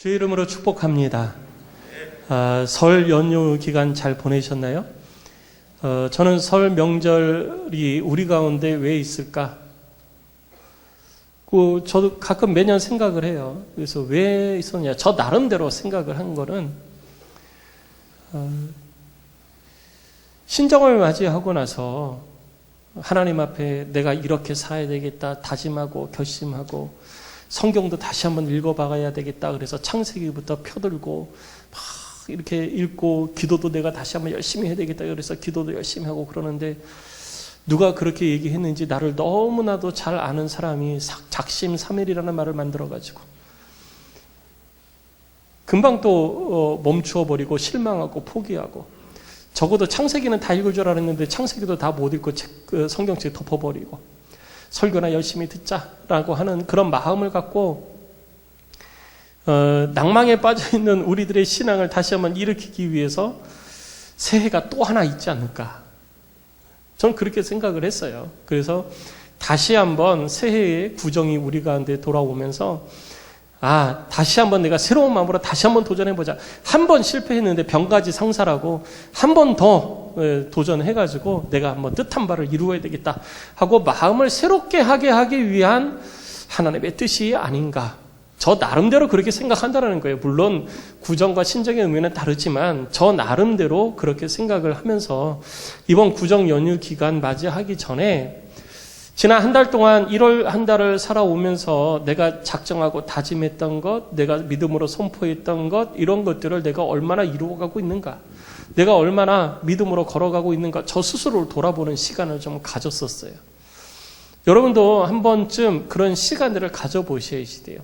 주의 이름으로 축복합니다. 설 연휴 기간 잘 보내셨나요? 저는 설 명절이 우리 가운데 왜 있을까? 저도 가끔 매년 생각을 해요. 그래서 왜 있었냐? 저 나름대로 생각을 한 거는 신정을 맞이하고 나서 하나님 앞에 내가 이렇게 살아야 되겠다 다짐하고 결심하고 성경도 다시 한번 읽어봐야 되겠다 그래서 창세기부터 펴들고 막 이렇게 읽고 기도도 내가 다시 한번 열심히 해야 되겠다 그래서 기도도 열심히 하고 그러는데 누가 그렇게 얘기했는지 나를 너무나도 잘 아는 사람이 작심삼일이라는 말을 만들어가지고 금방 또 멈추어버리고 실망하고 포기하고 적어도 창세기는 다 읽을 줄 알았는데 창세기도 다 못 읽고 성경책 덮어버리고 설교나 열심히 듣자라고 하는 그런 마음을 갖고 낭망에 빠져있는 우리들의 신앙을 다시 한번 일으키기 위해서 새해가 또 하나 있지 않을까. 저는 그렇게 생각을 했어요. 그래서 다시 한번 새해의 구정이 우리 가운데 돌아오면서 다시 한번 내가 새로운 마음으로 다시 한번 도전해보자. 한 번 실패했는데 병가지 상사라고 한 번 더 도전해가지고 내가 한번 뜻한 바를 이루어야 되겠다 하고 마음을 새롭게 하게 하기 위한 하나님의 뜻이 아닌가. 저 나름대로 그렇게 생각한다는 거예요. 물론 구정과 신정의 의미는 다르지만 저 나름대로 그렇게 생각을 하면서 이번 구정 연휴 기간 맞이하기 전에 지난 한 달 동안 1월 한 달을 살아오면서 내가 작정하고 다짐했던 것, 내가 믿음으로 선포했던 것, 이런 것들을 내가 얼마나 이루어가고 있는가, 내가 얼마나 믿음으로 걸어가고 있는가, 저 스스로를 돌아보는 시간을 좀 가졌었어요. 여러분도 한 번쯤 그런 시간들을 가져보셔야지 돼요.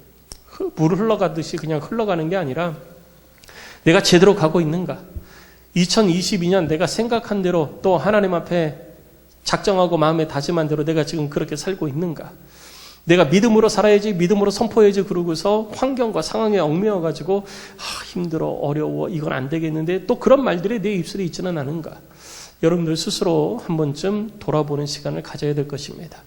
물 흘러가듯이 그냥 흘러가는 게 아니라 내가 제대로 가고 있는가, 2022년 내가 생각한 대로 또 하나님 앞에 작정하고 마음에 다짐한 대로 내가 지금 그렇게 살고 있는가? 내가 믿음으로 살아야지, 믿음으로 선포해야지 그러고서 환경과 상황에 얽매여가지고 힘들어, 어려워, 이건 안 되겠는데 또 그런 말들이 내 입술에 있지는 않은가? 여러분들 스스로 한 번쯤 돌아보는 시간을 가져야 될 것입니다.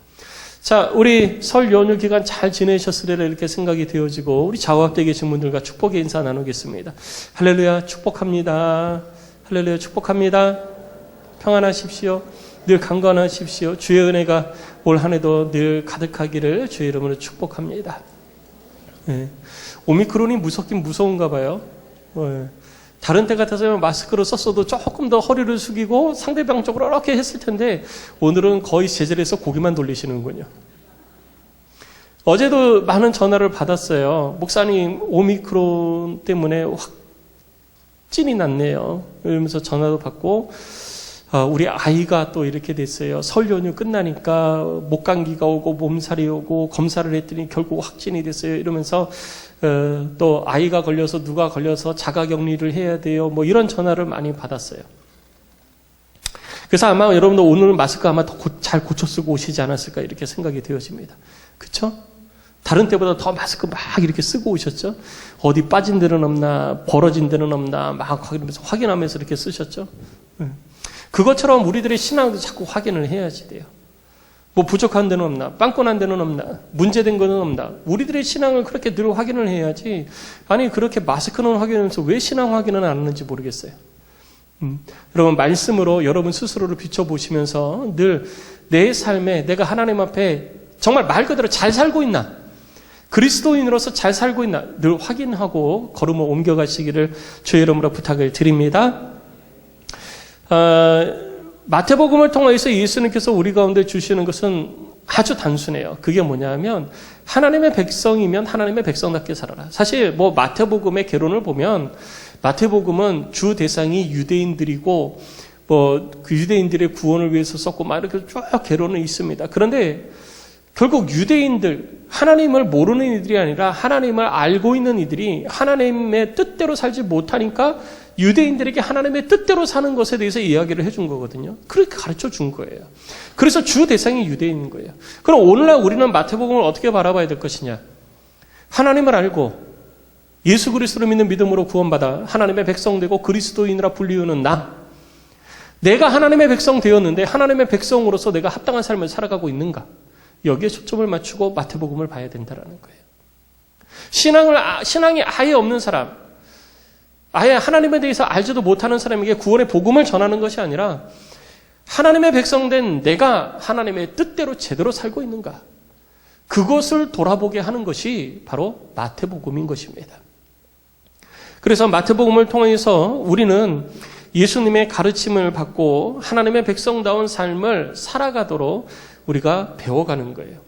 자, 우리 설 연휴 기간 잘 지내셨으리라 이렇게 생각이 되어지고 우리 좌우합되어 계신 분들과 축복의 인사 나누겠습니다. 할렐루야, 축복합니다. 할렐루야, 축복합니다. 평안하십시오. 늘 강건하십시오. 주의 은혜가 올 한 해도 늘 가득하기를 주의 이름으로 축복합니다. 오미크론이 무섭긴 무서운가 봐요. 다른 때 같아서는 마스크를 썼어도 조금 더 허리를 숙이고 상대방 쪽으로 이렇게 했을 텐데 오늘은 거의 제자리에서 고개만 돌리시는군요. 어제도 많은 전화를 받았어요. 목사님, 오미크론 때문에 확진이 났네요. 이러면서 전화도 받고 우리 아이가 또 이렇게 됐어요. 설 연휴 끝나니까 목감기가 오고 몸살이 오고 검사를 했더니 결국 확진이 됐어요. 이러면서 또 아이가 걸려서 누가 걸려서 자가격리를 해야 돼요. 뭐 이런 전화를 많이 받았어요. 그래서 아마 여러분도 오늘은 마스크 아마 더 잘 고쳐 쓰고 오시지 않았을까 이렇게 생각이 되어집니다. 그렇죠? 다른 때보다 더 마스크 막 이렇게 쓰고 오셨죠? 어디 빠진 데는 없나, 벌어진 데는 없나 막 확인하면서 이렇게 쓰셨죠? 그것처럼 우리들의 신앙도 자꾸 확인을 해야지 돼요. 뭐 부족한 데는 없나, 빵꾸난 데는 없나, 문제된 거는 없나. 우리들의 신앙을 그렇게 늘 확인을 해야지. 아니 그렇게 마스크는 확인하면서 왜 신앙 확인은 안 하는지 모르겠어요. 여러분 말씀으로 여러분 스스로를 비춰보시면서 늘 내 삶에 내가 하나님 앞에 정말 말 그대로 잘 살고 있나, 그리스도인으로서 잘 살고 있나 늘 확인하고 걸음을 옮겨가시기를 주의 이름으로 부탁을 드립니다. 마태복음을 통해서 예수님께서 우리 가운데 주시는 것은 아주 단순해요. 그게 뭐냐면 하나님의 백성이면 하나님의 백성답게 살아라. 사실 뭐 마태복음의 개론을 보면 마태복음은 주 대상이 유대인들이고 뭐 그 유대인들의 구원을 위해서 썼고 막 이렇게 쭉 개론은 있습니다. 그런데 결국 유대인들, 하나님을 모르는 이들이 아니라 하나님을 알고 있는 이들이 하나님의 뜻대로 살지 못하니까 유대인들에게 하나님의 뜻대로 사는 것에 대해서 이야기를 해준 거거든요. 그렇게 가르쳐 준 거예요. 그래서 주 대상이 유대인인 거예요. 그럼 오늘날 우리는 마태복음을 어떻게 바라봐야 될 것이냐? 하나님을 알고 예수 그리스도를 믿는 믿음으로 구원받아 하나님의 백성 되고 그리스도인이라 불리우는 나. 내가 하나님의 백성 되었는데 하나님의 백성으로서 내가 합당한 삶을 살아가고 있는가? 여기에 초점을 맞추고 마태복음을 봐야 된다는 거예요. 신앙이 아예 없는 사람, 아예 하나님에 대해서 알지도 못하는 사람에게 구원의 복음을 전하는 것이 아니라 하나님의 백성된 내가 하나님의 뜻대로 제대로 살고 있는가? 그것을 돌아보게 하는 것이 바로 마태복음인 것입니다. 그래서 마태복음을 통해서 우리는 예수님의 가르침을 받고 하나님의 백성다운 삶을 살아가도록 우리가 배워가는 거예요.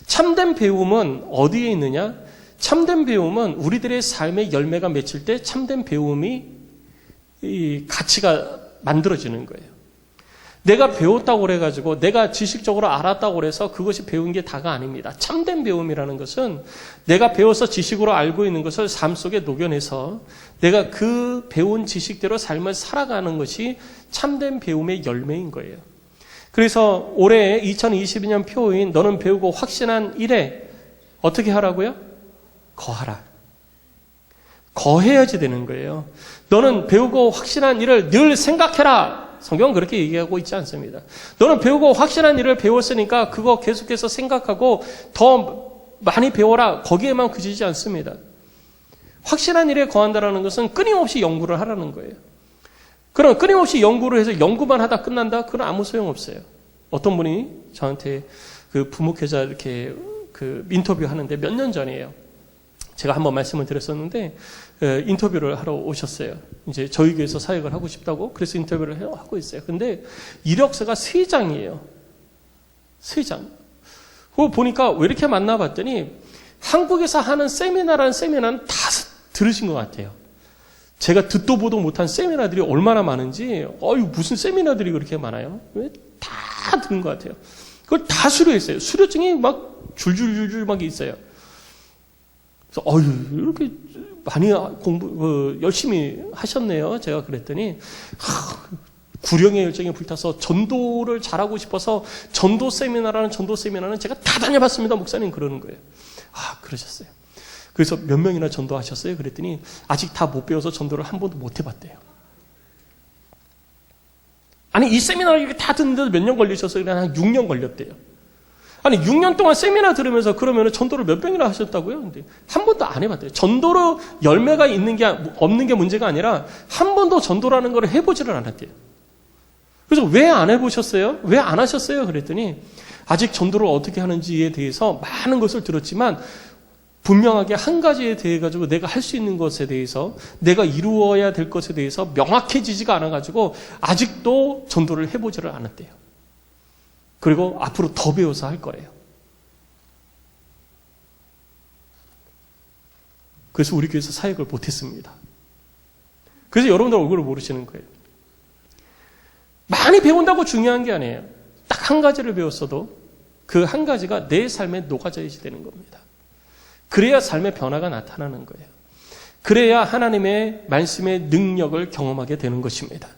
참된 배움은 어디에 있느냐? 참된 배움은 우리들의 삶의 열매가 맺힐 때 참된 배움이 이 가치가 만들어지는 거예요. 내가 배웠다고 그래가지고 내가 지식적으로 알았다고 그래서 그것이 배운 게 다가 아닙니다. 참된 배움이라는 것은 내가 배워서 지식으로 알고 있는 것을 삶 속에 녹여내서 내가 그 배운 지식대로 삶을 살아가는 것이 참된 배움의 열매인 거예요. 그래서 올해 2022년 표어인 너는 배우고 확신한 일에 어떻게 하라고요? 거하라. 거해야지 되는 거예요. 너는 배우고 확신한 일을 늘 생각해라. 성경은 그렇게 얘기하고 있지 않습니다. 너는 배우고 확신한 일을 배웠으니까 그거 계속해서 생각하고 더 많이 배워라. 거기에만 그치지 않습니다. 확신한 일에 거한다는 것은 끊임없이 연구를 하라는 거예요. 그럼 끊임없이 연구를 해서 연구만 하다 끝난다? 그건 아무 소용없어요. 어떤 분이 저한테 그 부목회자 이렇게 그 인터뷰 하는데 몇 년 전이에요. 제가 한번 말씀을 드렸었는데 인터뷰를 하러 오셨어요. 이제 저희 교회에서 사역을 하고 싶다고 그래서 인터뷰를 하고 있어요. 근데 이력서가 3장이에요. 3장. 그거 보니까 왜 이렇게 만나봤더니 한국에서 하는 세미나라는 세미나는 다 들으신 것 같아요. 제가 듣도 보도 못한 세미나들이 얼마나 많은지 무슨 세미나들이 그렇게 많아요? 왜 다 들은 것 같아요. 그걸 다 수료했어요. 수료증이 막 줄줄줄줄 막 있어요. 그래서 이렇게 많이 열심히 하셨네요. 제가 그랬더니 구령의 열정에 불타서 전도를 잘하고 싶어서 전도 세미나는 제가 다 다녀봤습니다. 목사님 그러는 거예요. 그러셨어요. 그래서 몇 명이나 전도하셨어요? 그랬더니 아직 다 못 배워서 전도를 한 번도 못 해봤대요. 아니 이 세미나를 이렇게 다 듣는데도 몇 년 걸리셨어요? 그냥 한 6년 걸렸대요. 아니 6년 동안 세미나 들으면서 그러면 전도를 몇 명이나 하셨다고요? 근데 한 번도 안 해봤대요. 전도로 열매가 있는 게 없는 게 문제가 아니라 한 번도 전도라는 걸 해보지를 않았대요. 그래서 왜 안 해보셨어요? 왜 안 하셨어요? 그랬더니 아직 전도를 어떻게 하는지에 대해서 많은 것을 들었지만 분명하게 한 가지에 대해 가지고 내가 할 수 있는 것에 대해서 내가 이루어야 될 것에 대해서 명확해지지가 않아 가지고 아직도 전도를 해보지를 않았대요. 그리고 앞으로 더 배워서 할 거래요. 그래서 우리 교회에서 사역을 못했습니다. 그래서 여러분들 얼굴을 모르시는 거예요. 많이 배운다고 중요한 게 아니에요. 딱 한 가지를 배웠어도 그 한 가지가 내 삶에 녹아져야지 되는 겁니다. 그래야 삶의 변화가 나타나는 거예요. 그래야 하나님의 말씀의 능력을 경험하게 되는 것입니다.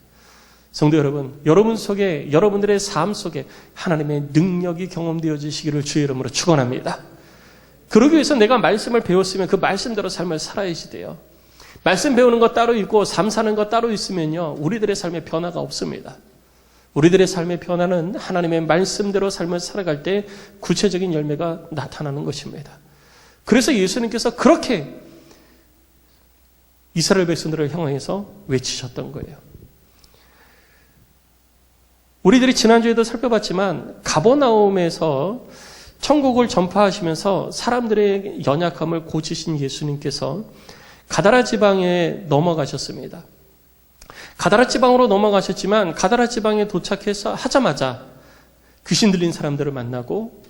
성도 여러분, 여러분 속에, 여러분들의 삶 속에 하나님의 능력이 경험되어지시기를 주의 이름으로 축원합니다. 그러기 위해서 내가 말씀을 배웠으면 그 말씀대로 삶을 살아야지 돼요. 말씀 배우는 것 따로 있고 삶 사는 것 따로 있으면요, 우리들의 삶에 변화가 없습니다. 우리들의 삶의 변화는 하나님의 말씀대로 삶을 살아갈 때 구체적인 열매가 나타나는 것입니다. 그래서 예수님께서 그렇게 이스라엘 백성들을 향해서 외치셨던 거예요. 우리들이 지난주에도 살펴봤지만 가버나움에서 천국을 전파하시면서 사람들의 연약함을 고치신 예수님께서 가다라 지방에 넘어가셨습니다. 가다라 지방으로 넘어가셨지만 가다라 지방에 도착해서 하자마자 귀신 들린 사람들을 만나고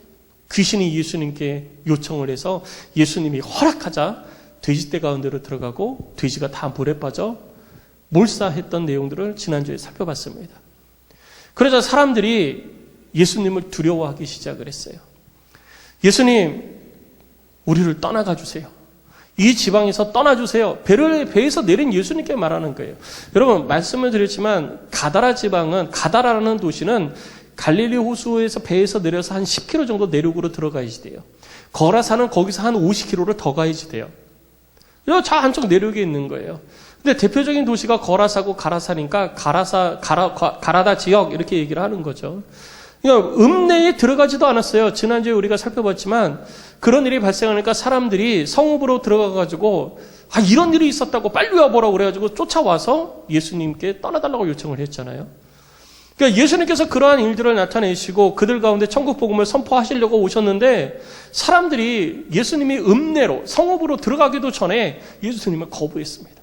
귀신이 예수님께 요청을 해서 예수님이 허락하자 돼지떼 가운데로 들어가고 돼지가 다 물에 빠져 몰사했던 내용들을 지난주에 살펴봤습니다. 그러자 사람들이 예수님을 두려워하기 시작을 했어요. 예수님, 우리를 떠나가 주세요. 이 지방에서 떠나주세요. 배에서 내린 예수님께 말하는 거예요. 여러분, 말씀을 드렸지만 가다라 지방은, 가다라라는 도시는 갈릴리 호수에서 배에서 내려서 한 10km 정도 내륙으로 들어가야지 돼요. 거라사는 거기서 한 50km를 더 가야지 돼요. 저 한쪽 내륙에 있는 거예요. 근데 대표적인 도시가 거라사고 가라사니까 가라다 지역 이렇게 얘기를 하는 거죠. 그러니까 읍내에 들어가지도 않았어요. 지난주에 우리가 살펴봤지만 그런 일이 발생하니까 사람들이 성읍으로 들어가가지고 이런 일이 있었다고 빨리 와보라고 그래가지고 쫓아와서 예수님께 떠나달라고 요청을 했잖아요. 그러니까 예수님께서 그러한 일들을 나타내시고 그들 가운데 천국 복음을 선포하시려고 오셨는데 사람들이 예수님이 읍내로 성읍으로 들어가기도 전에 예수님을 거부했습니다.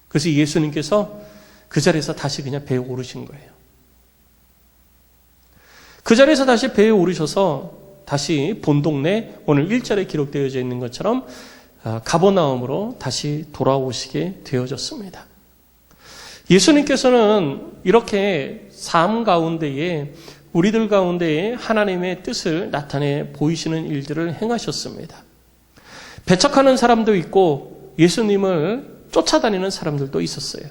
그래서 예수님께서 그 자리에서 다시 그냥 배에 오르신 거예요. 그 자리에서 다시 배에 오르셔서 다시 본 동네 오늘 1절에 기록되어져 있는 것처럼 가버나움으로 다시 돌아오시게 되어졌습니다. 예수님께서는 이렇게 삶 가운데에 우리들 가운데에 하나님의 뜻을 나타내 보이시는 일들을 행하셨습니다. 배척하는 사람도 있고 예수님을 쫓아다니는 사람들도 있었어요.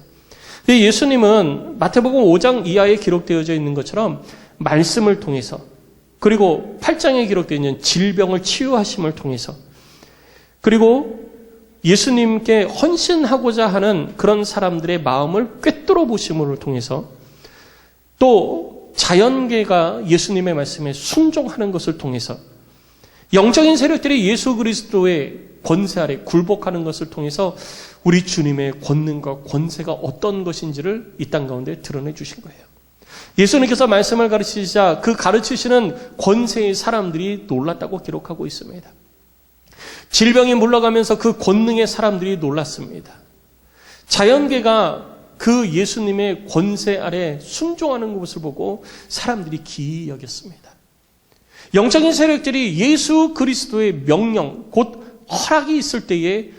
예수님은 마태복음 5장 이하에 기록되어져 있는 것처럼 말씀을 통해서 그리고 8장에 기록되어 있는 질병을 치유하심을 통해서 그리고 예수님께 헌신하고자 하는 그런 사람들의 마음을 꿰뚫어 보심을 통해서 또 자연계가 예수님의 말씀에 순종하는 것을 통해서 영적인 세력들이 예수 그리스도의 권세 아래 굴복하는 것을 통해서 우리 주님의 권능과 권세가 어떤 것인지를 이 땅 가운데 드러내 주신 거예요. 예수님께서 말씀을 가르치시자 그 가르치시는 권세의 사람들이 놀랐다고 기록하고 있습니다. 질병이 물러가면서 그 권능의 사람들이 놀랐습니다. 자연계가 그 예수님의 권세 아래 순종하는 것을 보고 사람들이 기이 여겼습니다. 영적인 세력들이 예수 그리스도의 명령, 곧 허락이 있을 때에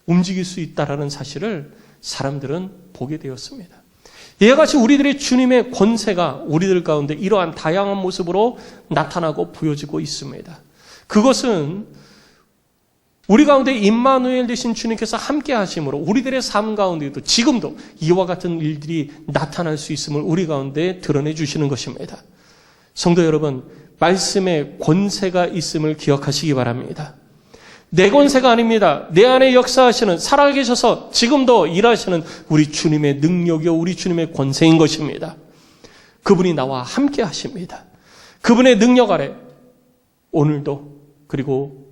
움직일 수 있다는 사실을 사람들은 보게 되었습니다. 이와 같이 우리들의 주님의 권세가 우리들 가운데 이러한 다양한 모습으로 나타나고 보여지고 있습니다. 그것은 우리 가운데 임마누엘 되신 주님께서 함께 하심으로 우리들의 삶 가운데도 지금도 이와 같은 일들이 나타날 수 있음을 우리 가운데 드러내 주시는 것입니다. 성도 여러분, 말씀에 권세가 있음을 기억하시기 바랍니다. 내 권세가 아닙니다. 내 안에 역사하시는 살아계셔서 지금도 일하시는 우리 주님의 능력이요 우리 주님의 권세인 것입니다. 그분이 나와 함께 하십니다. 그분의 능력 아래 오늘도 그리고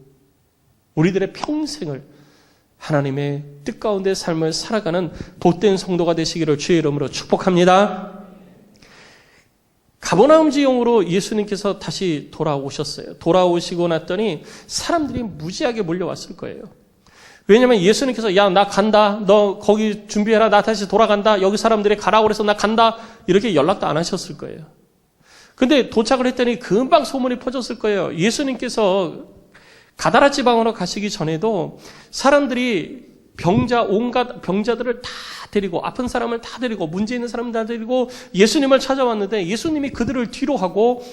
우리들의 평생을 하나님의 뜻 가운데 삶을 살아가는 복된 성도가 되시기를 주의 이름으로 축복합니다. 가버나움 지역으로 예수님께서 다시 돌아오셨어요. 돌아오시고 났더니 사람들이 무지하게 몰려왔을 거예요. 왜냐하면 예수님께서 야, 나 간다. 너 거기 준비해라. 나 다시 돌아간다. 여기 사람들이 가라고 그래서 나 간다. 이렇게 연락도 안 하셨을 거예요. 근데 도착을 했더니 금방 소문이 퍼졌을 거예요. 예수님께서 가다라 지방으로 가시기 전에도 사람들이 온갖 병자들을 다 데리고 아픈 사람을 다 데리고 문제 있는 사람을 다 데리고 예수님을 찾아왔는데 예수님이 그들을 뒤로 하고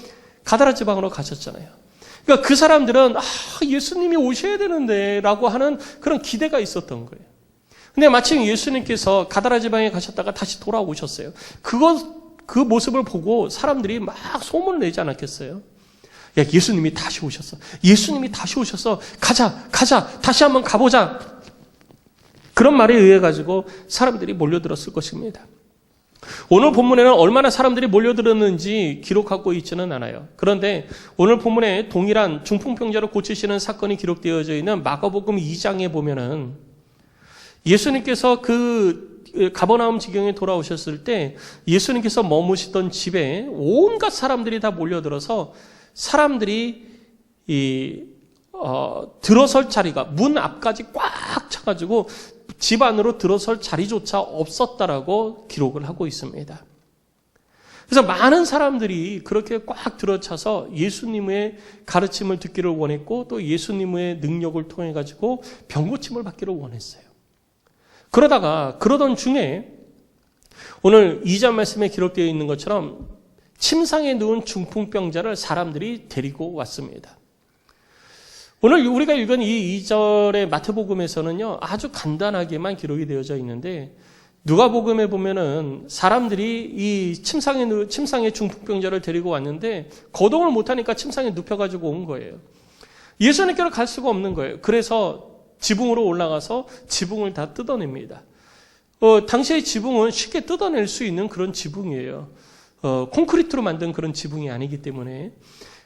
가다라 지방으로 가셨잖아요. 그러니까 그 사람들은 예수님이 오셔야 되는데 라고 하는 그런 기대가 있었던 거예요. 근데 마침 예수님께서 가다라 지방에 가셨다가 다시 돌아오셨어요. 그 모습을 보고 사람들이 막 소문을 내지 않았겠어요? 야, 예수님이 다시 오셨어. 예수님이 다시 오셔서 가자, 다시 한번 가보자. 그런 말에 의해 가지고 사람들이 몰려들었을 것입니다. 오늘 본문에는 얼마나 사람들이 몰려들었는지 기록하고 있지는 않아요. 그런데 오늘 본문에 동일한 중풍병자를 고치시는 사건이 기록되어져 있는 마가복음 2장에 보면은 예수님께서 그 가버나움 지경에 돌아오셨을 때 예수님께서 머무시던 집에 온갖 사람들이 다 몰려들어서 사람들이 들어설 자리가 문 앞까지 꽉 차가지고 집 안으로 들어설 자리조차 없었다라고 기록을 하고 있습니다. 그래서 많은 사람들이 그렇게 꽉 들어차서 예수님의 가르침을 듣기를 원했고 또 예수님의 능력을 통해 가지고 병고침을 받기를 원했어요. 그러던 중에 오늘 2장 말씀에 기록되어 있는 것처럼 침상에 누운 중풍병자를 사람들이 데리고 왔습니다. 오늘 우리가 읽은 이 2절의 마태복음에서는요, 아주 간단하게만 기록이 되어져 있는데, 누가복음에 보면은 사람들이 이 침상에 중풍병자를 데리고 왔는데, 거동을 못하니까 침상에 눕혀가지고 온 거예요. 예수님께로 갈 수가 없는 거예요. 그래서 지붕으로 올라가서 지붕을 다 뜯어냅니다. 당시의 지붕은 쉽게 뜯어낼 수 있는 그런 지붕이에요. 콘크리트로 만든 그런 지붕이 아니기 때문에,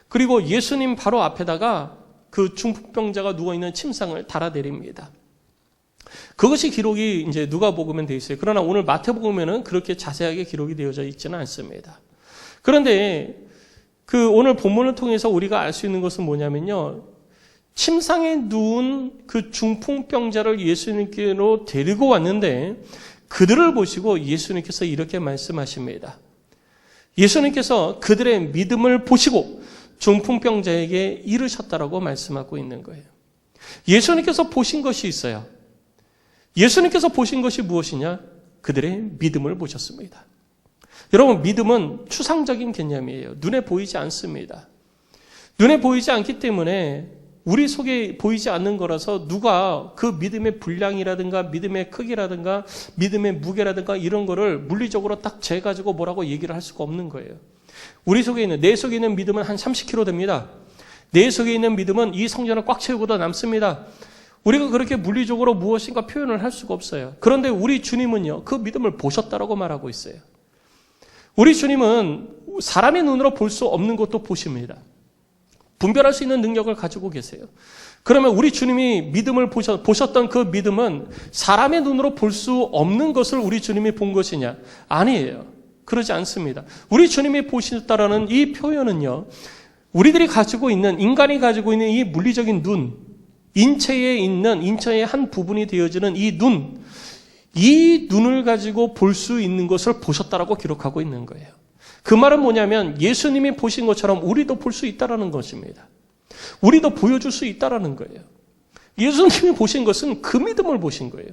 그리고 예수님 바로 앞에다가 그 중풍병자가 누워있는 침상을 달아내립니다. 그것이 기록이 이제 누가복음에 되어 있어요. 그러나 오늘 마태복음에는 그렇게 자세하게 기록이 되어져 있지는 않습니다. 그런데 그 오늘 본문을 통해서 우리가 알 수 있는 것은 뭐냐면요. 침상에 누운 그 중풍병자를 예수님께로 데리고 왔는데 그들을 보시고 예수님께서 이렇게 말씀하십니다. 예수님께서 그들의 믿음을 보시고 중풍병자에게 이르셨다라고 말씀하고 있는 거예요. 예수님께서 보신 것이 있어요. 예수님께서 보신 것이 무엇이냐? 그들의 믿음을 보셨습니다. 여러분, 믿음은 추상적인 개념이에요. 눈에 보이지 않습니다. 눈에 보이지 않기 때문에 우리 속에 보이지 않는 거라서 누가 그 믿음의 분량이라든가 믿음의 크기라든가 믿음의 무게라든가 이런 거를 물리적으로 딱 재가지고 뭐라고 얘기를 할 수가 없는 거예요. 우리 속에 있는, 내 속에 있는 믿음은 한 30kg 됩니다. 내 속에 있는 믿음은 이 성전을 꽉 채우고도 남습니다. 우리가 그렇게 물리적으로 무엇인가 표현을 할 수가 없어요. 그런데 우리 주님은요, 그 믿음을 보셨다라고 말하고 있어요. 우리 주님은 사람의 눈으로 볼 수 없는 것도 보십니다. 분별할 수 있는 능력을 가지고 계세요. 그러면 우리 주님이 믿음을 보셨던 그 믿음은 사람의 눈으로 볼 수 없는 것을 우리 주님이 본 것이냐? 아니에요. 그러지 않습니다. 우리 주님이 보셨다라는 이 표현은요, 우리들이 가지고 있는, 인간이 가지고 있는 이 물리적인 눈, 인체의 한 부분이 되어지는 이 눈을 가지고 볼 수 있는 것을 보셨다라고 기록하고 있는 거예요. 그 말은 뭐냐면 예수님이 보신 것처럼 우리도 볼 수 있다라는 것입니다. 우리도 보여줄 수 있다라는 거예요. 예수님이 보신 것은 그 믿음을 보신 거예요.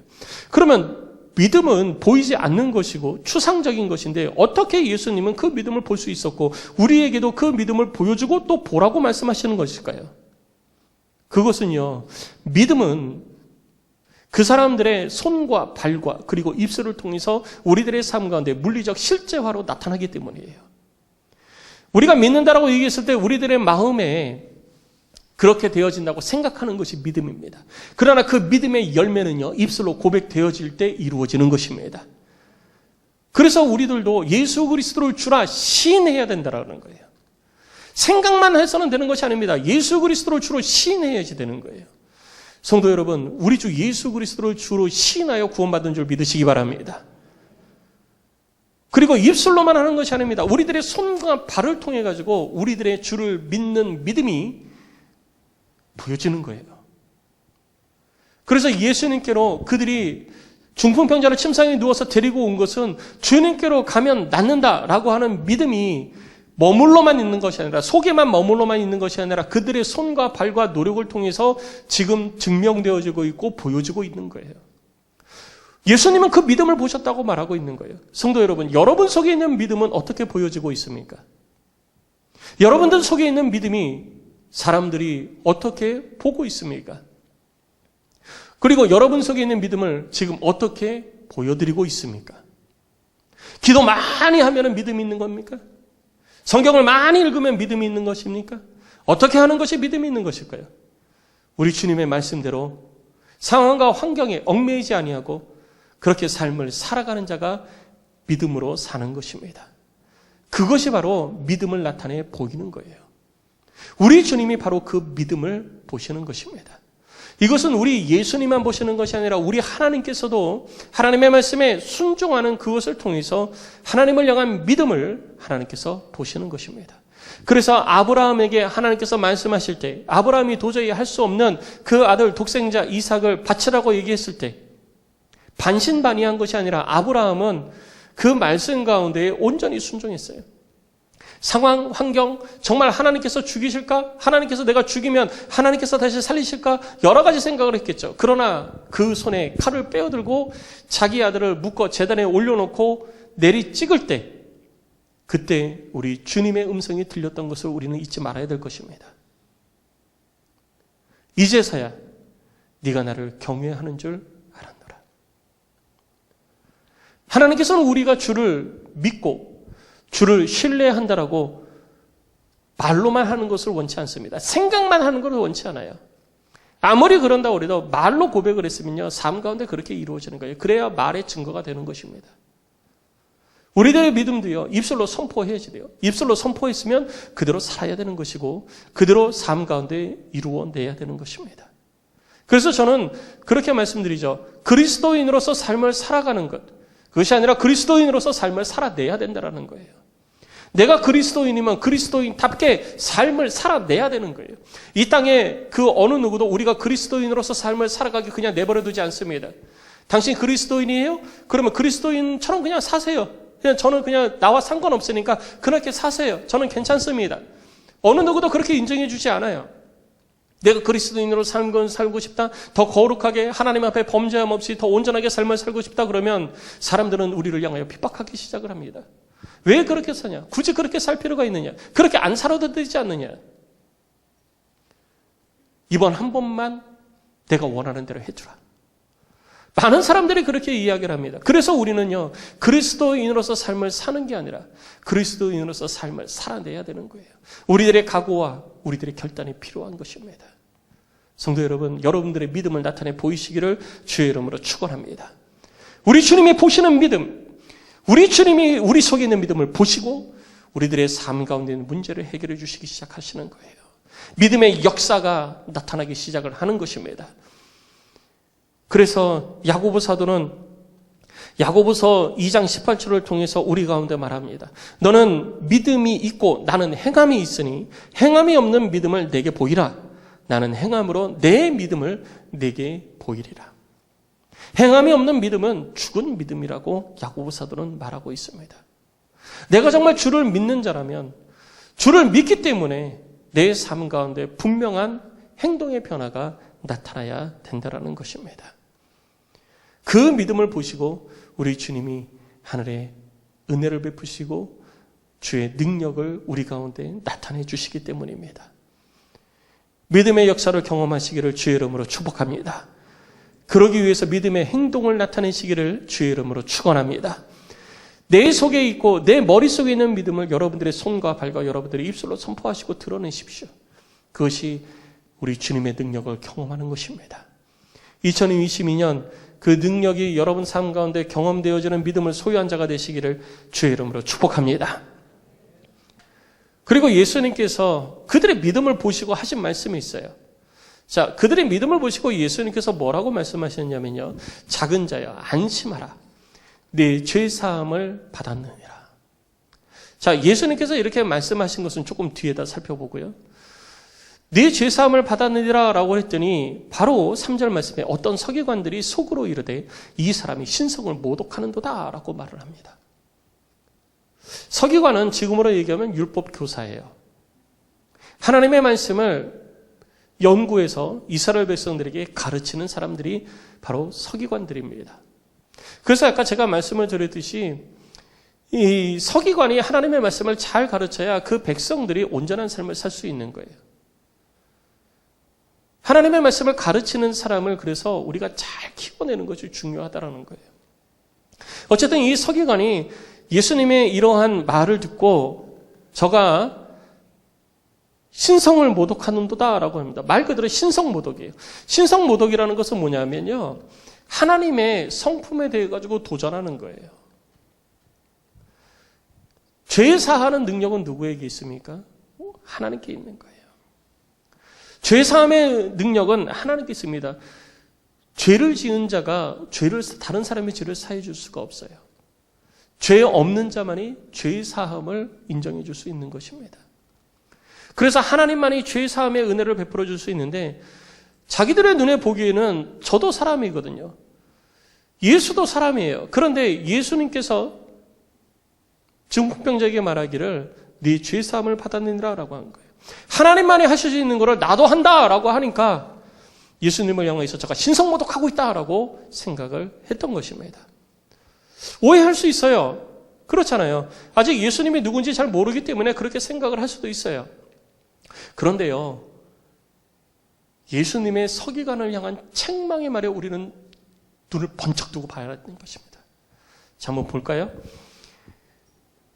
그러면 믿음은 보이지 않는 것이고 추상적인 것인데 어떻게 예수님은 그 믿음을 볼 수 있었고 우리에게도 그 믿음을 보여주고 또 보라고 말씀하시는 것일까요? 그것은요, 믿음은 그 사람들의 손과 발과 그리고 입술을 통해서 우리들의 삶 가운데 물리적 실제화로 나타나기 때문이에요. 우리가 믿는다라고 얘기했을 때 우리들의 마음에 그렇게 되어진다고 생각하는 것이 믿음입니다. 그러나 그 믿음의 열매는요, 입술로 고백되어질 때 이루어지는 것입니다. 그래서 우리들도 예수 그리스도를 주라 시인해야 된다는 거예요. 생각만 해서는 되는 것이 아닙니다. 예수 그리스도를 주로 시인해야지 되는 거예요. 성도 여러분, 우리 주 예수 그리스도를 주로 시인하여 구원받은 줄 믿으시기 바랍니다. 그리고 입술로만 하는 것이 아닙니다. 우리들의 손과 발을 통해 가지고 우리들의 주를 믿는 믿음이 보여지는 거예요. 그래서 예수님께로 그들이 중풍병자를 침상에 누워서 데리고 온 것은 주님께로 가면 낫는다라고 하는 믿음이 머물러만 있는 것이 아니라, 속에만 머물러만 있는 것이 아니라 그들의 손과 발과 노력을 통해서 지금 증명되어지고 있고 보여지고 있는 거예요. 예수님은 그 믿음을 보셨다고 말하고 있는 거예요. 성도 여러분, 여러분 속에 있는 믿음은 어떻게 보여지고 있습니까? 여러분들 속에 있는 믿음이 사람들이 어떻게 보고 있습니까? 그리고 여러분 속에 있는 믿음을 지금 어떻게 보여드리고 있습니까? 기도 많이 하면 믿음이 있는 겁니까? 성경을 많이 읽으면 믿음이 있는 것입니까? 어떻게 하는 것이 믿음이 있는 것일까요? 우리 주님의 말씀대로 상황과 환경에 얽매이지 아니하고 그렇게 삶을 살아가는 자가 믿음으로 사는 것입니다. 그것이 바로 믿음을 나타내 보이는 거예요. 우리 주님이 바로 그 믿음을 보시는 것입니다. 이것은 우리 예수님만 보시는 것이 아니라 우리 하나님께서도 하나님의 말씀에 순종하는 그것을 통해서 하나님을 향한 믿음을 하나님께서 보시는 것입니다. 그래서 아브라함에게 하나님께서 말씀하실 때 아브라함이 도저히 할 수 없는 그 아들 독생자 이삭을 바치라고 얘기했을 때 반신반의한 것이 아니라 아브라함은 그 말씀 가운데 온전히 순종했어요. 상황, 환경, 정말 하나님께서 죽이실까? 하나님께서 내가 죽이면 하나님께서 다시 살리실까? 여러 가지 생각을 했겠죠. 그러나 그 손에 칼을 빼어들고 자기 아들을 묶어 제단에 올려놓고 내리 찍을 때 그때 우리 주님의 음성이 들렸던 것을 우리는 잊지 말아야 될 것입니다. 이제서야 네가 나를 경외하는 줄 알았노라. 하나님께서는 우리가 주를 믿고 주를 신뢰한다라고 말로만 하는 것을 원치 않습니다. 생각만 하는 것을 원치 않아요. 아무리 그런다고 해도 말로 고백을 했으면요, 삶 가운데 그렇게 이루어지는 거예요. 그래야 말의 증거가 되는 것입니다. 우리들의 믿음도요, 입술로 선포해야지 돼요. 입술로 선포했으면 그대로 살아야 되는 것이고, 그대로 삶 가운데 이루어내야 되는 것입니다. 그래서 저는 그렇게 말씀드리죠. 그리스도인으로서 삶을 살아가는 것, 그것이 아니라 그리스도인으로서 삶을 살아내야 된다는 거예요. 내가 그리스도인이면 그리스도인답게 삶을 살아내야 되는 거예요. 이 땅에 그 어느 누구도 우리가 그리스도인으로서 삶을 살아가기 그냥 내버려 두지 않습니다. 당신 그리스도인이에요? 그러면 그리스도인처럼 그냥 사세요. 저는 그냥 나와 상관없으니까 그렇게 사세요. 저는 괜찮습니다. 어느 누구도 그렇게 인정해 주지 않아요. 내가 그리스도인으로 살고 싶다, 더 거룩하게 하나님 앞에 범죄함 없이 더 온전하게 삶을 살고 싶다 그러면 사람들은 우리를 향하여 핍박하기 시작을 합니다. 왜 그렇게 사냐? 굳이 그렇게 살 필요가 있느냐? 그렇게 안 살아도 되지 않느냐? 이번 한 번만 내가 원하는 대로 해주라. 많은 사람들이 그렇게 이야기를 합니다. 그래서 우리는요, 그리스도인으로서 삶을 사는 게 아니라 그리스도인으로서 삶을 살아내야 되는 거예요. 우리들의 각오와 우리들의 결단이 필요한 것입니다. 성도 여러분, 여러분들의 믿음을 나타내 보이시기를 주의 이름으로 축원합니다. 우리 주님이 보시는 믿음, 우리 주님이 우리 속에 있는 믿음을 보시고 우리들의 삶 가운데 있는 문제를 해결해 주시기 시작하시는 거예요. 믿음의 역사가 나타나기 시작을 하는 것입니다. 그래서 야고보 사도는 야고보서 2장 18절을 통해서 우리 가운데 말합니다. 너는 믿음이 있고 나는 행함이 있으니 행함이 없는 믿음을 내게 보이라. 나는 행함으로 내 믿음을 내게 보이리라. 행함이 없는 믿음은 죽은 믿음이라고 야고보 사도는 말하고 있습니다. 내가 정말 주를 믿는 자라면 주를 믿기 때문에 내 삶 가운데 분명한 행동의 변화가 나타나야 된다는 것입니다. 그 믿음을 보시고 우리 주님이 하늘에 은혜를 베푸시고 주의 능력을 우리 가운데 나타내 주시기 때문입니다. 믿음의 역사를 경험하시기를 주의 이름으로 축복합니다. 그러기 위해서 믿음의 행동을 나타내시기를 주의 이름으로 축원합니다. 내 속에 있고 내 머릿속에 있는 믿음을 여러분들의 손과 발과 여러분들의 입술로 선포하시고 드러내십시오. 그것이 우리 주님의 능력을 경험하는 것입니다. 2022년 그 능력이 여러분 삶 가운데 경험되어지는 믿음을 소유한 자가 되시기를 주의 이름으로 축복합니다. 그리고 예수님께서 그들의 믿음을 보시고 하신 말씀이 있어요. 자, 그들의 믿음을 보시고 예수님께서 뭐라고 말씀하셨냐면요. 작은 자여 안심하라. 네 죄 사함을 받았느니라. 자, 예수님께서 이렇게 말씀하신 것은 조금 뒤에다 살펴보고요. 네 죄사함을 받았느니라 라고 했더니 바로 3절 말씀에 어떤 서기관들이 속으로 이르되 이 사람이 신성을 모독하는도다 라고 말을 합니다. 서기관은 지금으로 얘기하면 율법 교사예요. 하나님의 말씀을 연구해서 이스라엘 백성들에게 가르치는 사람들이 바로 서기관들입니다. 그래서 아까 제가 말씀을 드렸듯이 이 서기관이 하나님의 말씀을 잘 가르쳐야 그 백성들이 온전한 삶을 살 수 있는 거예요. 하나님의 말씀을 가르치는 사람을 그래서 우리가 잘 키워내는 것이 중요하다는 거예요. 어쨌든 이 서기관이 예수님의 이러한 말을 듣고 저가 신성을 모독하는도다 라고 합니다. 말 그대로 신성모독이에요. 신성모독이라는 것은 뭐냐면요. 하나님의 성품에 대해 가지고 도전하는 거예요. 죄 사하는 능력은 누구에게 있습니까? 하나님께 있는 거예요. 죄 사함의 능력은 하나님께 있습니다. 죄를 지은 자가 다른 사람의 죄를 사해 줄 수가 없어요. 죄 없는 자만이 죄 사함을 인정해 줄 수 있는 것입니다. 그래서 하나님만이 죄 사함의 은혜를 베풀어 줄 수 있는데 자기들의 눈에 보기에는 저도 사람이거든요. 예수도 사람이에요. 그런데 예수님께서 증폭병자에게 말하기를 네 죄 사함을 받았느니라 라고 한 거예요. 하나님만이 하실 수 있는 것을 나도 한다라고 하니까 예수님을 향해서 제가 신성모독하고 있다라고 생각을 했던 것입니다. 오해할 수 있어요. 그렇잖아요. 아직 예수님이 누군지 잘 모르기 때문에 그렇게 생각을 할 수도 있어요. 그런데요. 예수님의 서기관을 향한 책망의 말에 우리는 눈을 번쩍 뜨고 봐야 하는 것입니다. 자, 한번 볼까요?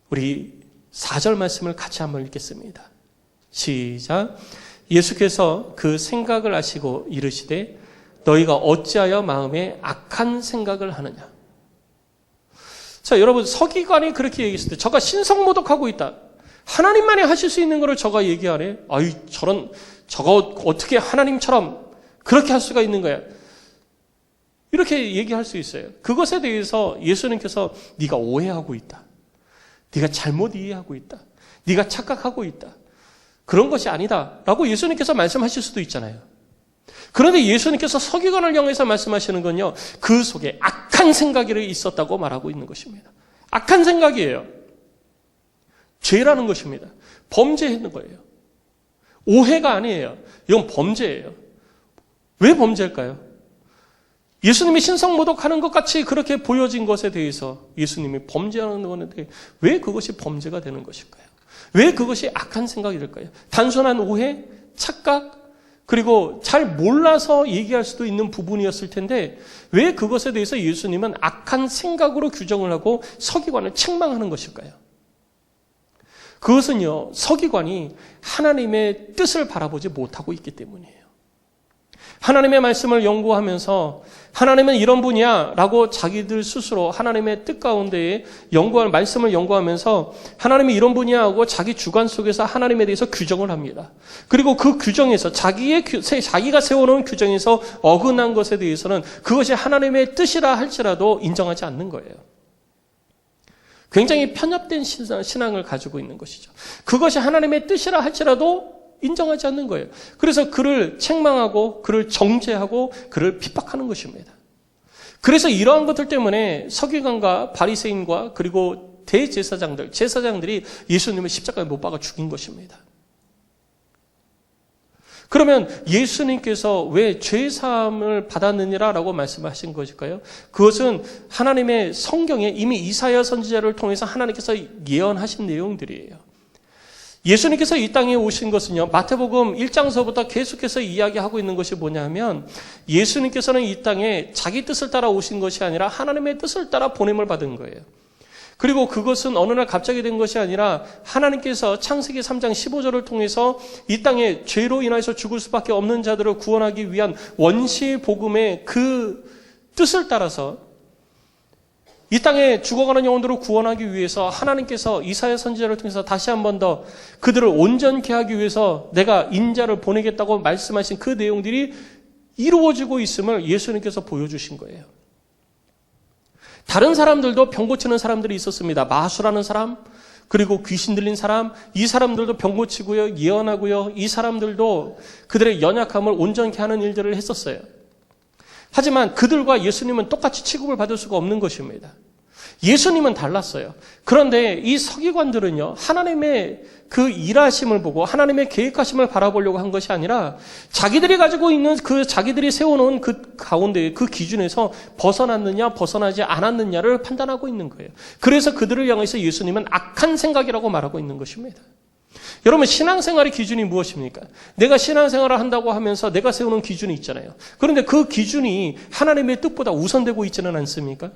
우리 4절 말씀을 같이 한번 읽겠습니다. 시작. 예수께서 그 생각을 아시고 이르시되 너희가 어찌하여 마음에 악한 생각을 하느냐. 자, 여러분, 서기관이 그렇게 얘기했을 때, 저가 신성모독하고 있다. 하나님만이 하실 수 있는 거를 저가 얘기하네. 아이, 저거 어떻게 하나님처럼 그렇게 할 수가 있는 거야. 이렇게 얘기할 수 있어요. 그것에 대해서 예수님께서 네가 오해하고 있다. 네가 잘못 이해하고 있다. 네가 착각하고 있다. 그런 것이 아니다. 라고 예수님께서 말씀하실 수도 있잖아요. 그런데 예수님께서 서기관을 향해서 말씀하시는 건요, 그 속에 악한 생각이 있었다고 말하고 있는 것입니다. 악한 생각이에요. 죄라는 것입니다. 범죄했는 거예요. 오해가 아니에요. 이건 범죄예요. 왜 범죄일까요? 예수님이 신성모독하는 것 같이 그렇게 보여진 것에 대해서 예수님이 범죄하는 것인데 왜 그것이 범죄가 되는 것일까요? 왜 그것이 악한 생각이 될까요? 단순한 오해, 착각, 그리고 잘 몰라서 얘기할 수도 있는 부분이었을 텐데 왜 그것에 대해서 예수님은 악한 생각으로 규정을 하고 서기관을 책망하는 것일까요? 그것은요, 서기관이 하나님의 뜻을 바라보지 못하고 있기 때문이에요. 하나님의 말씀을 연구하면서 하나님은 이런 분이야 라고 자기들 스스로 하나님의 뜻 가운데에 말씀을 연구하면서 하나님이 이런 분이야 하고 자기 주관 속에서 하나님에 대해서 규정을 합니다. 그리고 그 규정에서 자기가 세워놓은 규정에서 어긋난 것에 대해서는 그것이 하나님의 뜻이라 할지라도 인정하지 않는 거예요. 굉장히 편협된 신앙을 가지고 있는 것이죠. 그것이 하나님의 뜻이라 할지라도 인정하지 않는 거예요. 그래서 그를 책망하고 그를 정죄하고 그를 핍박하는 것입니다. 그래서 이러한 것들 때문에 서기관과 바리새인과 그리고 제사장들이 예수님을 십자가에 못 박아 죽인 것입니다. 그러면 예수님께서 왜 죄사함을 받았느니라라고 말씀하신 것일까요? 그것은 하나님의 성경에 이미 이사야 선지자를 통해서 하나님께서 예언하신 내용들이에요. 예수님께서 이 땅에 오신 것은요, 마태복음 1장서부터 계속해서 이야기하고 있는 것이 뭐냐면 예수님께서는 이 땅에 자기 뜻을 따라 오신 것이 아니라 하나님의 뜻을 따라 보냄을 받은 거예요. 그리고 그것은 어느 날 갑자기 된 것이 아니라 하나님께서 창세기 3장 15절을 통해서 이 땅에 죄로 인해서 죽을 수밖에 없는 자들을 구원하기 위한 원시 복음의 그 뜻을 따라서 이 땅에 죽어가는 영혼들을 구원하기 위해서 하나님께서 이사야 선지자를 통해서 다시 한 번 더 그들을 온전케 하기 위해서 내가 인자를 보내겠다고 말씀하신 그 내용들이 이루어지고 있음을 예수님께서 보여주신 거예요. 다른 사람들도 병 고치는 사람들이 있었습니다. 마수라는 사람, 그리고 귀신 들린 사람, 이 사람들도 병 고치고요, 예언하고요, 이 사람들도 그들의 연약함을 온전케 하는 일들을 했었어요. 하지만 그들과 예수님은 똑같이 취급을 받을 수가 없는 것입니다. 예수님은 달랐어요. 그런데 이 서기관들은요, 하나님의 그 일하심을 보고 하나님의 계획하심을 바라보려고 한 것이 아니라 자기들이 가지고 있는 자기들이 세워놓은 그 가운데 그 기준에서 벗어났느냐 벗어나지 않았느냐를 판단하고 있는 거예요. 그래서 그들을 향해서 예수님은 악한 생각이라고 말하고 있는 것입니다. 여러분, 신앙생활의 기준이 무엇입니까? 내가 신앙생활을 한다고 하면서 내가 세우는 기준이 있잖아요. 그런데 그 기준이 하나님의 뜻보다 우선되고 있지는 않습니까?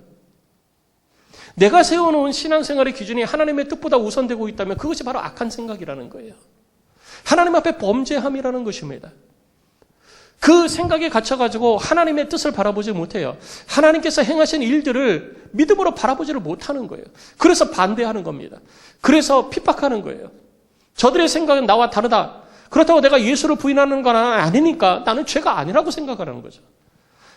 내가 세워놓은 신앙생활의 기준이 하나님의 뜻보다 우선되고 있다면 그것이 바로 악한 생각이라는 거예요. 하나님 앞에 범죄함이라는 것입니다. 그 생각에 갇혀가지고 하나님의 뜻을 바라보지 못해요. 하나님께서 행하신 일들을 믿음으로 바라보지를 못하는 거예요. 그래서 반대하는 겁니다. 그래서 핍박하는 거예요. 저들의 생각은 나와 다르다. 그렇다고 내가 예수를 부인하는 건 아니니까 나는 죄가 아니라고 생각하는 거죠.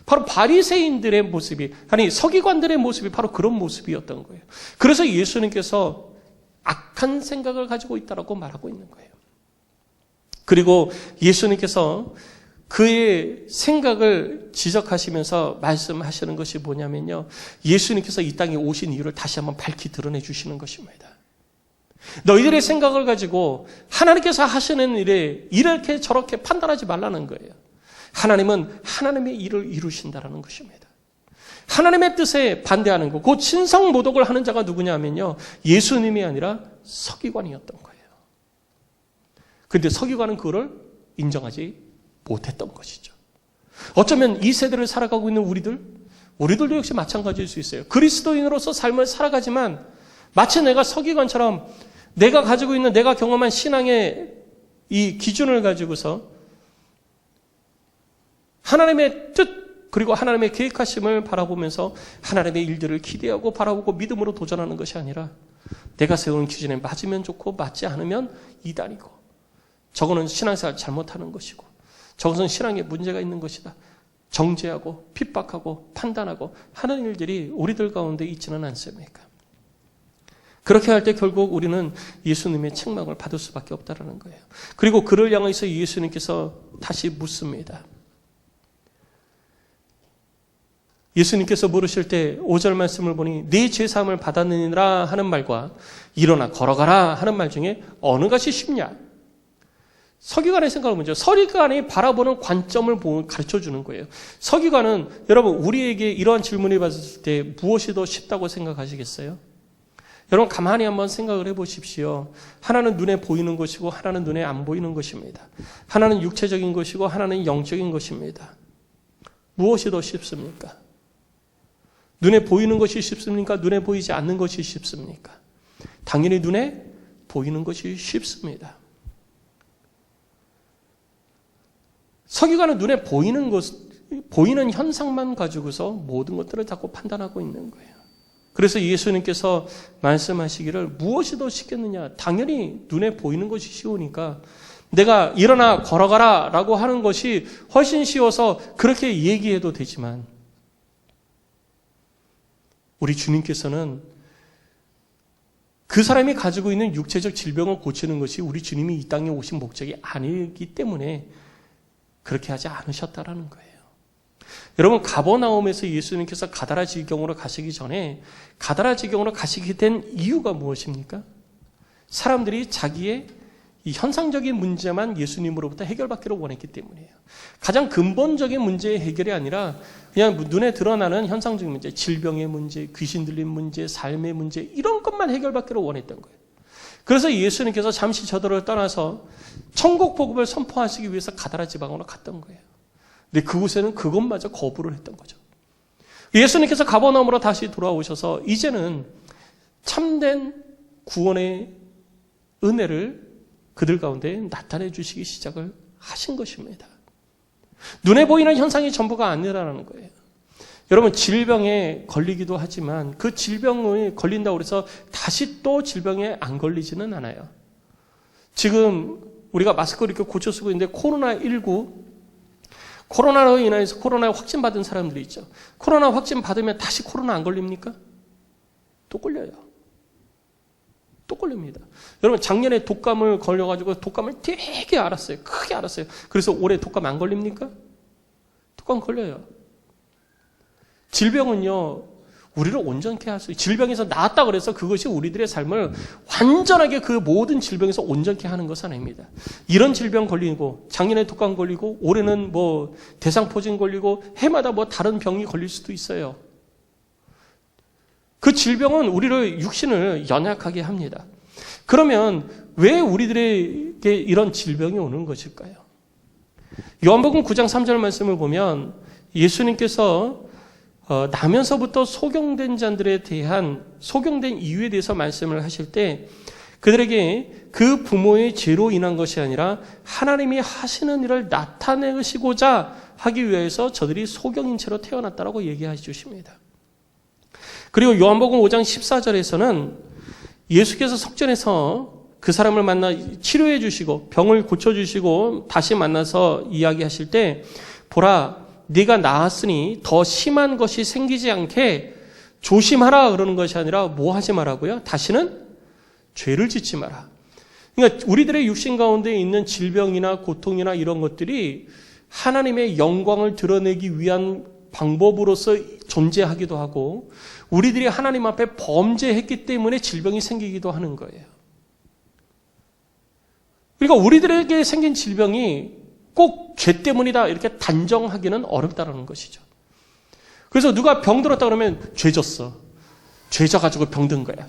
바로 바리새인들의 모습이, 아니 서기관들의 모습이 바로 그런 모습이었던 거예요. 그래서 예수님께서 악한 생각을 가지고 있다라고 말하고 있는 거예요. 그리고 예수님께서 그의 생각을 지적하시면서 말씀하시는 것이 뭐냐면요, 예수님께서 이 땅에 오신 이유를 다시 한번 밝히 드러내 주시는 것입니다. 너희들의 생각을 가지고 하나님께서 하시는 일에 이렇게 저렇게 판단하지 말라는 거예요. 하나님은 하나님의 일을 이루신다라는 것입니다. 하나님의 뜻에 반대하는 것, 그 신성모독을 하는 자가 누구냐 하면요, 예수님이 아니라 서기관이었던 거예요. 그런데 서기관은 그거를 인정하지 못했던 것이죠. 어쩌면 이 세대를 살아가고 있는 우리들도 역시 마찬가지일 수 있어요. 그리스도인으로서 삶을 살아가지만 마치 내가 서기관처럼 내가 가지고 있는 내가 경험한 신앙의 이 기준을 가지고서 하나님의 뜻 그리고 하나님의 계획하심을 바라보면서 하나님의 일들을 기대하고 바라보고 믿음으로 도전하는 것이 아니라 내가 세우는 기준에 맞으면 좋고 맞지 않으면 이단이고 저거는 신앙생활 잘못하는 것이고 저것은 신앙에 문제가 있는 것이다. 정죄하고 핍박하고 판단하고 하는 일들이 우리들 가운데 있지는 않습니까? 그렇게 할 때 결국 우리는 예수님의 책망을 받을 수밖에 없다는 거예요. 그리고 그를 향해서 예수님께서 다시 묻습니다. 예수님께서 물으실 때 5절 말씀을 보니 네 죄사함을 받았느니라 하는 말과 일어나 걸어가라 하는 말 중에 어느 것이 쉽냐? 서기관의 생각을 먼저 서기관이 바라보는 관점을 가르쳐주는 거예요. 서기관은 여러분 우리에게 이러한 질문을 받았을 때 무엇이 더 쉽다고 생각하시겠어요? 여러분 가만히 한번 생각을 해보십시오. 하나는 눈에 보이는 것이고 하나는 눈에 안 보이는 것입니다. 하나는 육체적인 것이고 하나는 영적인 것입니다. 무엇이 더 쉽습니까? 눈에 보이는 것이 쉽습니까? 눈에 보이지 않는 것이 쉽습니까? 당연히 눈에 보이는 것이 쉽습니다. 서기관은 눈에 보이는 현상만 가지고서 모든 것들을 자꾸 판단하고 있는 거예요. 그래서 예수님께서 말씀하시기를 무엇이 더 쉽겠느냐? 당연히 눈에 보이는 것이 쉬우니까 내가 일어나 걸어가라 라고 하는 것이 훨씬 쉬워서 그렇게 얘기해도 되지만 우리 주님께서는 그 사람이 가지고 있는 육체적 질병을 고치는 것이 우리 주님이 이 땅에 오신 목적이 아니기 때문에 그렇게 하지 않으셨다라는 거예요. 여러분 가버나움에서 예수님께서 가다라 지경으로 가시기 전에 가다라 지경으로 가시게 된 이유가 무엇입니까? 사람들이 자기의 이 현상적인 문제만 예수님으로부터 해결받기를 원했기 때문이에요. 가장 근본적인 문제의 해결이 아니라 그냥 눈에 드러나는 현상적인 문제, 질병의 문제, 귀신 들린 문제, 삶의 문제 이런 것만 해결받기를 원했던 거예요. 그래서 예수님께서 잠시 저들을 떠나서 천국 복음을 선포하시기 위해서 가다라 지방으로 갔던 거예요. 근데 그곳에는 그것마저 거부를 했던 거죠. 예수님께서 가버나움으로 다시 돌아오셔서 이제는 참된 구원의 은혜를 그들 가운데 나타내 주시기 시작을 하신 것입니다. 눈에 보이는 현상이 전부가 아니라는 거예요. 여러분 질병에 걸리기도 하지만 그 질병에 걸린다고 해서 다시 또 질병에 안 걸리지는 않아요. 지금 우리가 마스크를 이렇게 고쳐 쓰고 있는데 코로나19 코로나로 인해서 코로나에 확진 받은 사람들이 있죠. 코로나 확진 받으면 다시 코로나 안 걸립니까? 또 걸려요. 또 걸립니다. 여러분 작년에 독감을 걸려가지고 독감을 되게 앓았어요. 크게 앓았어요. 그래서 올해 독감 안 걸립니까? 독감 걸려요. 질병은요 우리를 온전케 할 수 있어요. 질병에서 나았다 그래서 그것이 우리들의 삶을 완전하게 그 모든 질병에서 온전케 하는 것은 아닙니다. 이런 질병 걸리고 작년에 독감 걸리고 올해는 뭐 대상포진 걸리고 해마다 뭐 다른 병이 걸릴 수도 있어요. 그 질병은 우리를 육신을 연약하게 합니다. 그러면 왜 우리들에게 이런 질병이 오는 것일까요? 요한복음 9장 3절 말씀을 보면 예수님께서 나면서부터 소경된 자들에 대한 소경된 이유에 대해서 말씀을 하실 때 그들에게 그 부모의 죄로 인한 것이 아니라 하나님이 하시는 일을 나타내시고자 하기 위해서 저들이 소경인 채로 태어났다라고 얘기해 주십니다. 그리고 요한복음 5장 14절에서는 예수께서 석전에서 그 사람을 만나 치료해 주시고 병을 고쳐 주시고 다시 만나서 이야기하실 때 보라 네가 나았으니 더 심한 것이 생기지 않게 조심하라 그러는 것이 아니라 뭐 하지 말라고요? 다시는 죄를 짓지 마라. 그러니까 우리들의 육신 가운데 있는 질병이나 고통이나 이런 것들이 하나님의 영광을 드러내기 위한 방법으로서 존재하기도 하고 우리들이 하나님 앞에 범죄했기 때문에 질병이 생기기도 하는 거예요. 그러니까 우리들에게 생긴 질병이 꼭 죄 때문이다 이렇게 단정하기는 어렵다는 것이죠. 그래서 누가 병들었다 그러면 죄졌어. 죄져가지고 병든 거야.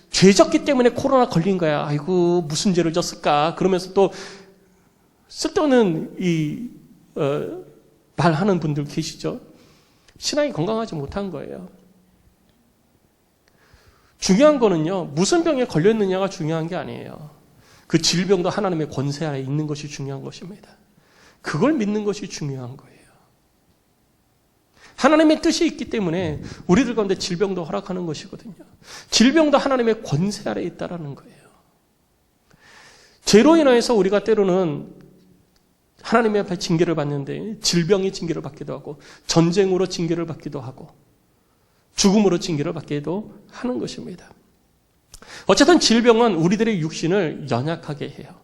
죄졌기 때문에 코로나 걸린 거야. 아이고 무슨 죄를 졌을까. 그러면서 또 쓸데없는 말하는 분들 계시죠. 신앙이 건강하지 못한 거예요. 중요한 거는요. 무슨 병에 걸렸느냐가 중요한 게 아니에요. 그 질병도 하나님의 권세 아래 있는 것이 중요한 것입니다. 그걸 믿는 것이 중요한 거예요. 하나님의 뜻이 있기 때문에 우리들 가운데 질병도 허락하는 것이거든요. 질병도 하나님의 권세 아래에 있다라는 거예요. 죄로 인하여서 우리가 때로는 하나님의 앞에 징계를 받는데 질병이 징계를 받기도 하고 전쟁으로 징계를 받기도 하고 죽음으로 징계를 받기도 하는 것입니다. 어쨌든 질병은 우리들의 육신을 연약하게 해요.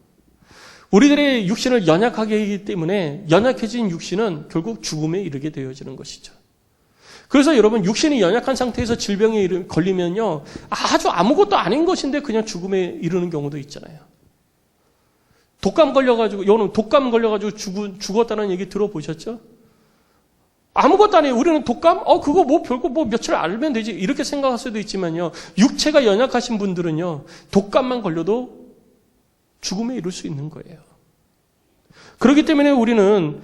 우리들의 육신을 연약하게 하기 때문에 연약해진 육신은 결국 죽음에 이르게 되어지는 것이죠. 그래서 여러분 육신이 연약한 상태에서 질병에 걸리면요 아주 아무것도 아닌 것인데 그냥 죽음에 이르는 경우도 있잖아요. 독감 걸려가지고 여러분 독감 걸려가지고 죽었다는 얘기 들어보셨죠? 아무것도 아니에요. 우리는 독감? 그거 뭐 별거 뭐 며칠 알면 되지 이렇게 생각할 수도 있지만요. 육체가 연약하신 분들은요 독감만 걸려도 죽음에 이를 수 있는 거예요. 그렇기 때문에 우리는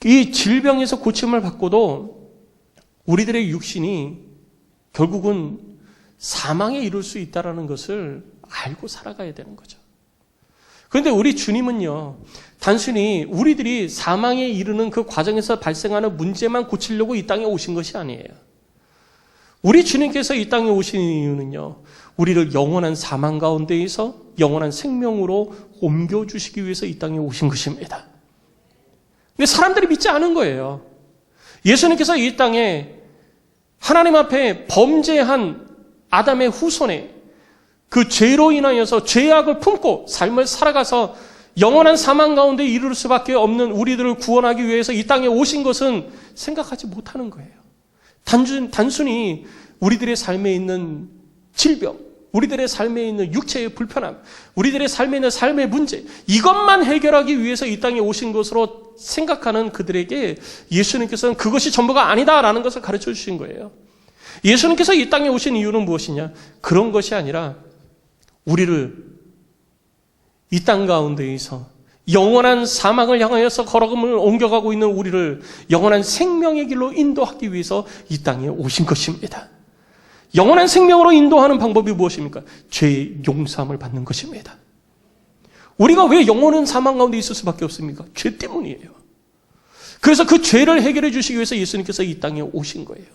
이 질병에서 고침을 받고도 우리들의 육신이 결국은 사망에 이를 수 있다는 것을 알고 살아가야 되는 거죠. 그런데 우리 주님은요, 단순히 우리들이 사망에 이르는 그 과정에서 발생하는 문제만 고치려고 이 땅에 오신 것이 아니에요. 우리 주님께서 이 땅에 오신 이유는요, 우리를 영원한 사망 가운데에서 영원한 생명으로 옮겨주시기 위해서 이 땅에 오신 것입니다. 근데 사람들이 믿지 않은 거예요. 예수님께서 이 땅에 하나님 앞에 범죄한 아담의 후손에 그 죄로 인하여서 죄악을 품고 삶을 살아가서 영원한 사망 가운데 이를 수밖에 없는 우리들을 구원하기 위해서 이 땅에 오신 것은 생각하지 못하는 거예요. 단순히 우리들의 삶에 있는 질병, 우리들의 삶에 있는 육체의 불편함, 우리들의 삶에 있는 삶의 문제, 이것만 해결하기 위해서 이 땅에 오신 것으로 생각하는 그들에게 예수님께서는 그것이 전부가 아니다라는 것을 가르쳐 주신 거예요. 예수님께서 이 땅에 오신 이유는 무엇이냐? 그런 것이 아니라 우리를 이 땅 가운데에서 영원한 사망을 향하여서 걸어감을 옮겨가고 있는 우리를 영원한 생명의 길로 인도하기 위해서 이 땅에 오신 것입니다. 영원한 생명으로 인도하는 방법이 무엇입니까? 죄의 용서함을 받는 것입니다. 우리가 왜 영원한 사망 가운데 있을 수밖에 없습니까? 죄 때문이에요. 그래서 그 죄를 해결해 주시기 위해서 예수님께서 이 땅에 오신 거예요.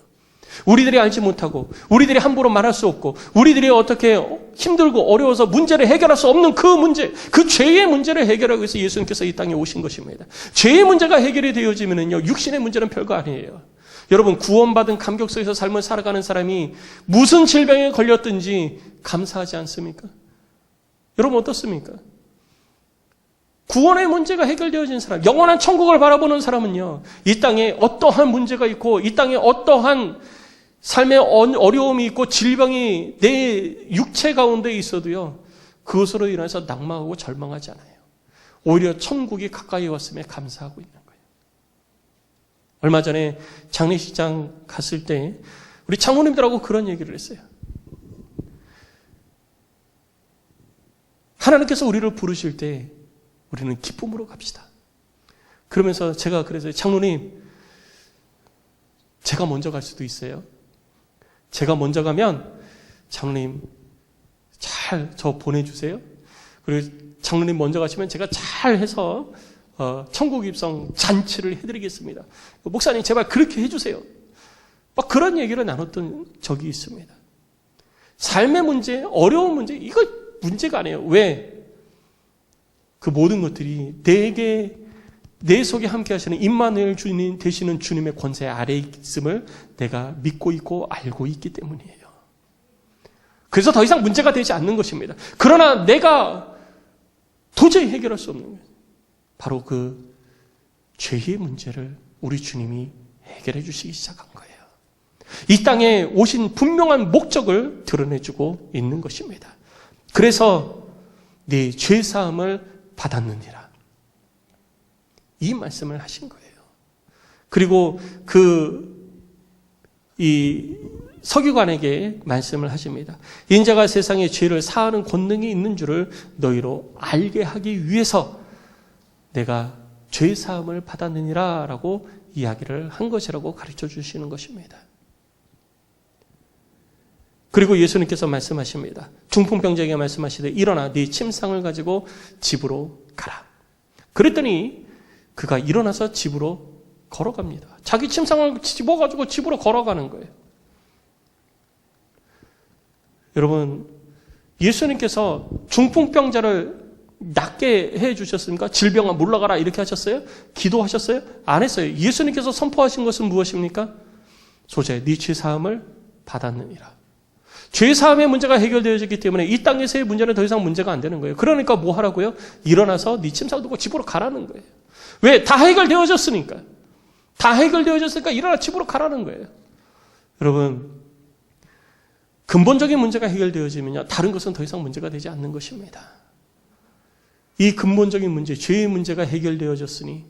우리들이 알지 못하고 우리들이 함부로 말할 수 없고 우리들이 어떻게 힘들고 어려워서 문제를 해결할 수 없는 그 문제, 그 죄의 문제를 해결하기 위해서 예수님께서 이 땅에 오신 것입니다. 죄의 문제가 해결이 되어지면요 육신의 문제는 별거 아니에요. 여러분 구원받은 감격 속에서 삶을 살아가는 사람이 무슨 질병에 걸렸든지 감사하지 않습니까? 여러분 어떻습니까? 구원의 문제가 해결되어진 사람, 영원한 천국을 바라보는 사람은요 이 땅에 어떠한 문제가 있고 이 땅에 어떠한 삶의 어려움이 있고 질병이 내 육체 가운데 있어도요 그것으로 인해서 낙망하고 절망하지 않아요. 오히려 천국이 가까이 왔음에 감사하고 있는 거예요. 얼마 전에 장례식장 갔을 때 우리 장모님들하고 그런 얘기를 했어요. 하나님께서 우리를 부르실 때 우리는 기쁨으로 갑시다. 그러면서 제가 그래서 장로님 제가 먼저 갈 수도 있어요. 제가 먼저 가면 장로님 잘 저 보내주세요. 그리고 장로님 먼저 가시면 제가 잘 해서 천국 입성 잔치를 해드리겠습니다. 목사님 제발 그렇게 해주세요. 막 그런 얘기를 나눴던 적이 있습니다. 삶의 문제, 어려운 문제 이거 문제가 아니에요. 왜? 그 모든 것들이 내 속에 함께 하시는 임마누엘 주님 되시는 주님의 권세 아래에 있음을 내가 믿고 있고 알고 있기 때문이에요. 그래서 더 이상 문제가 되지 않는 것입니다. 그러나 내가 도저히 해결할 수 없는 거예요. 바로 그 죄의 문제를 우리 주님이 해결해 주시기 시작한 거예요. 이 땅에 오신 분명한 목적을 드러내주고 있는 것입니다. 그래서 네 죄사함을 받았느니라. 이 말씀을 하신 거예요. 그리고 이 서기관에게 말씀을 하십니다. 인자가 세상에 죄를 사하는 권능이 있는 줄을 너희로 알게 하기 위해서 내가 죄 사함을 받았느니라 라고 이야기를 한 것이라고 가르쳐 주시는 것입니다. 그리고 예수님께서 말씀하십니다. 중풍병자에게 말씀하시되 일어나 네 침상을 가지고 집으로 가라. 그랬더니 그가 일어나서 집으로 걸어갑니다. 자기 침상을 집어가지고 집으로 걸어가는 거예요. 여러분, 예수님께서 중풍병자를 낫게 해 주셨습니까? 질병아 물러가라 이렇게 하셨어요? 기도하셨어요? 안 했어요. 예수님께서 선포하신 것은 무엇입니까? 소재, 네 죄사함을 받았느니라. 죄사함의 문제가 해결되어졌기 때문에 이 땅에서의 문제는 더 이상 문제가 안 되는 거예요. 그러니까 뭐 하라고요? 일어나서 네 침상 두고 집으로 가라는 거예요. 왜? 다 해결되어졌으니까. 다 해결되어졌으니까 일어나 집으로 가라는 거예요. 여러분, 근본적인 문제가 해결되어지면요, 다른 것은 더 이상 문제가 되지 않는 것입니다. 이 근본적인 문제, 죄의 문제가 해결되어졌으니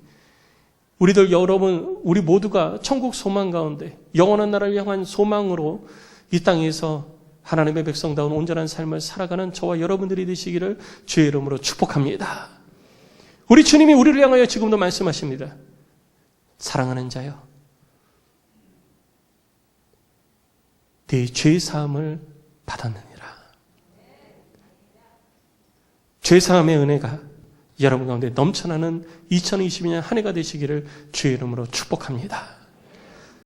우리들 여러분, 우리 모두가 천국 소망 가운데 영원한 나라를 향한 소망으로 이 땅에서 하나님의 백성다운 온전한 삶을 살아가는 저와 여러분들이 되시기를 주의 이름으로 축복합니다. 우리 주님이 우리를 향하여 지금도 말씀하십니다. 사랑하는 자여, 네 죄사함을 받았느니라. 죄사함의 은혜가 여러분 가운데 넘쳐나는 2022년 한 해가 되시기를 주의 이름으로 축복합니다.